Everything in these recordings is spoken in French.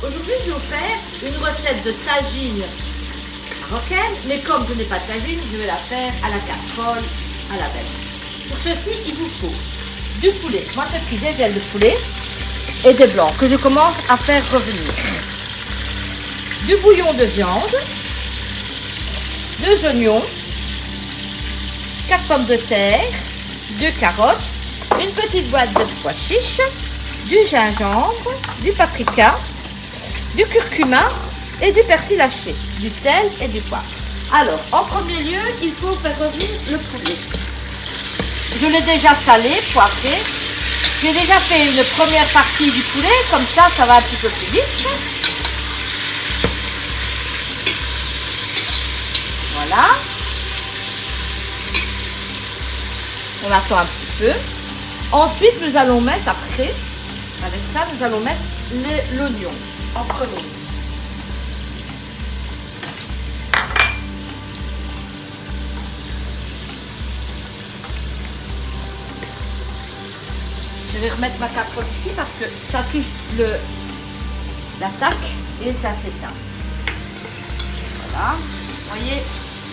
Aujourd'hui, je vais vous faire une recette de tagine marocaine, mais comme je n'ai pas de tagine, je vais la faire à la casserole, à la belge. Pour ceci, il vous faut du poulet. Moi, j'ai pris des ailes de poulet et des blancs que je commence à faire revenir. Du bouillon de viande, 2 oignons, 4 pommes de terre, 2 carottes, une petite boîte de pois chiches, du gingembre, du paprika, du curcuma et du persil haché, du sel et du poivre. Alors, en premier lieu, il faut faire revenir le poulet. Je l'ai déjà salé, poivré. J'ai déjà fait une première partie du poulet, comme ça va un petit peu plus vite. Voilà. On attend un petit peu. Ensuite, nous allons mettre, après, avec ça, nous allons mettre l'oignon en premier. Je vais remettre ma casserole ici parce que ça touche l'attaque et ça s'éteint. Voilà. Vous voyez,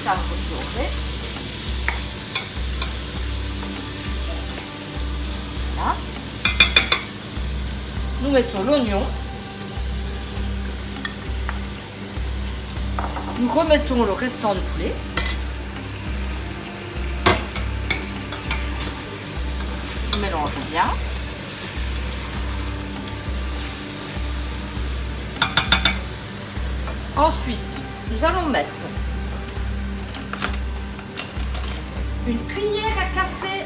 ça retourne. Voilà. Nous mettons l'oignon. Nous remettons le restant de poulet. Je mélange bien. Ensuite, nous allons mettre une cuillère à café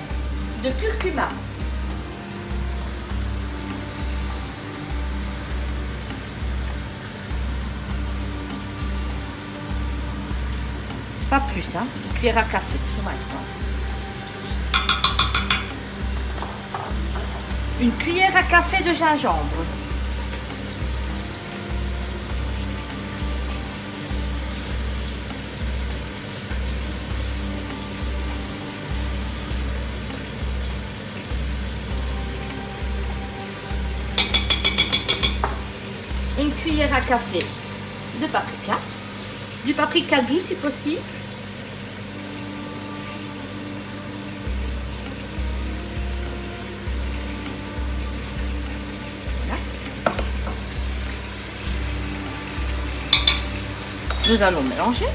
de curcuma. Pas plus, hein, une cuillère à café, sur ma sang. Une cuillère à café de gingembre. Une cuillère à café de paprika, du paprika doux si possible. Voilà. Nous allons mélanger.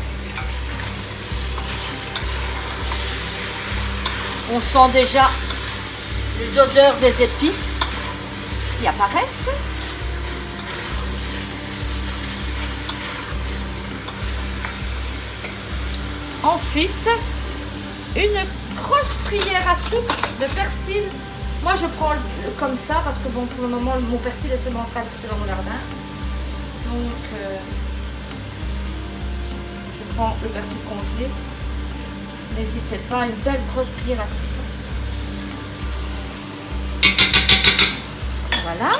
On sent déjà les odeurs des épices qui apparaissent. Ensuite, une grosse cuillère à soupe de persil. Moi, je prends comme ça parce que bon, pour le moment, mon persil est seulement en train de pousser dans mon jardin. Donc, je prends le persil congelé. N'hésitez pas, une belle grosse cuillère à soupe. Voilà,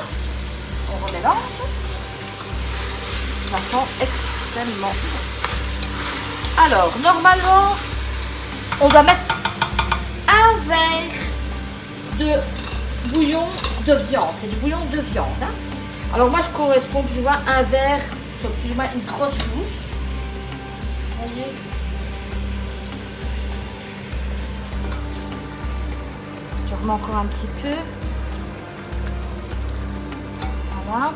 on remélange. Ça sent extrêmement bon. Alors, normalement, on doit mettre un verre de bouillon de viande. C'est du bouillon de viande. Hein. Alors, moi, je correspond plus ou moins à un verre, c'est plus ou moins une grosse louche. Vous voyez? Je remets encore un petit peu. Voilà.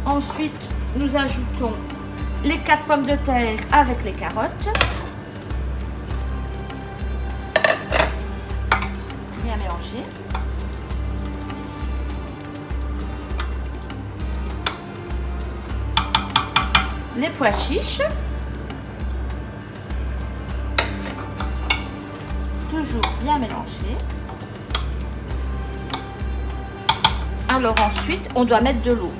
Ensuite, nous ajoutons les 4 pommes de terre avec les carottes. Bien mélanger. Les pois chiches. Toujours bien mélanger. Alors ensuite, on doit mettre de l'eau.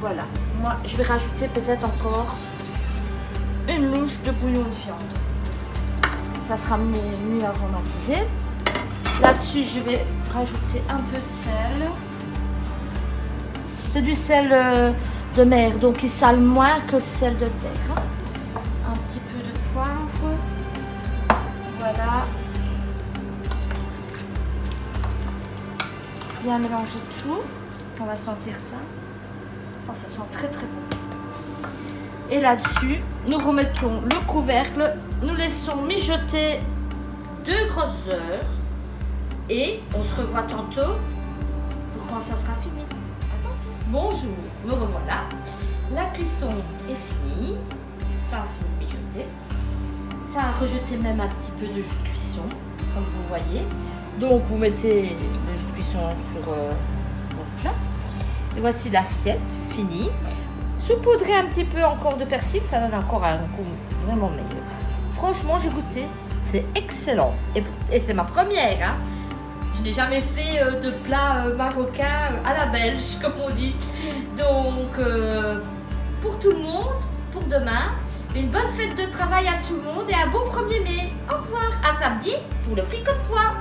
Voilà, moi je vais rajouter peut-être encore une louche de bouillon de viande. Ça sera mieux aromatisé. Là-dessus, je vais rajouter un peu de sel. C'est du sel de mer, donc il sale moins que le sel de terre. Hein. Un petit peu de poivre. Voilà. Bien mélanger tout. On va sentir ça. Oh, ça sent très très bon. Et là-dessus, nous remettons le couvercle. Nous laissons mijoter 2 grosses heures. Et on se revoit tantôt pour quand ça sera fini. Bonjour, me revoilà. La cuisson est finie. Ça a fini de mijoter. Ça a rejeté même un petit peu de jus de cuisson, comme vous voyez. Donc vous mettez le jus de cuisson sur votre plat. Et voici l'assiette finie. Saupoudrez un petit peu encore de persil, ça donne encore un goût vraiment meilleur. Franchement, j'ai goûté, c'est excellent. Et c'est ma première. Hein. Je n'ai jamais fait de plat marocain à la belge, comme on dit. Donc, pour tout le monde, pour demain, une bonne fête de travail à tout le monde et un bon 1er mai. Au revoir, à samedi pour le fricot de pois.